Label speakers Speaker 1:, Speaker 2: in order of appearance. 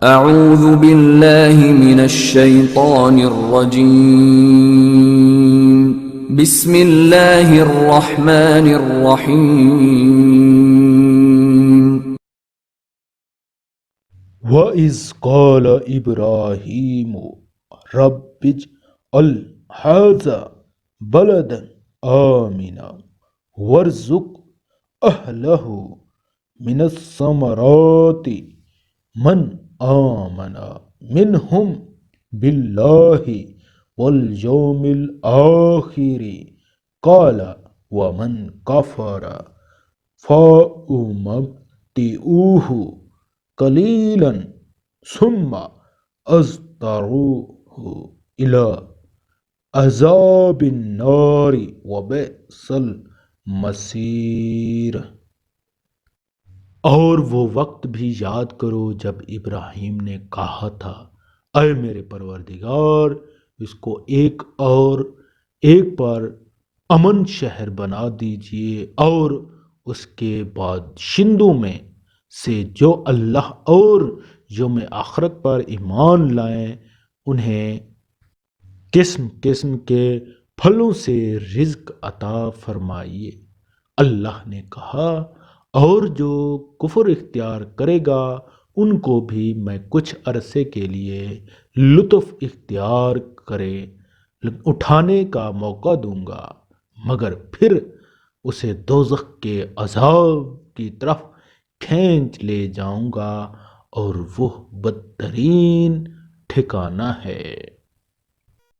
Speaker 1: اعوذ باللہ من الشیطان الرجیم بسم اللہ الرحمن الرحیم
Speaker 2: وَإِذْ قَالَ إِبْرَاهِيمُ رَبِّ اجْعَلْ هَٰذَا بَلَدًا آمِنًا وَارْزُقْ أَهْلَهُ مِنَ الثَّمَرَاتِ مَنْ آمَنَ مِنْهُمْ بِاللَّهِ وَالْيَوْمِ الْآخِرِ قَالَ وَمَنْ كَفَرَ فَأُمَتِّعُهُ قلیلا ثم اضطروه الى عذاب النار وبئس المصیر۔ اور وہ وقت بھی یاد کرو جب ابراہیم نے کہا تھا، اے میرے پروردگار، اس کو ایک بار امن شہر بنا دیجئے، اور اس کے باشندوں میں سے جو اللہ اور یوم آخرت پر ایمان لائیں انہیں قسم قسم کے پھلوں سے رزق عطا فرمائیے۔ اللہ نے کہا، اور جو کفر اختیار کرے گا ان کو بھی میں کچھ عرصے کے لیے لطف اختیار اٹھانے کا موقع دوں گا، مگر پھر اسے دوزخ کے عذاب کی طرف کھینچ لے جاؤں گا، اور وہ بدترین ٹھکانہ ہے۔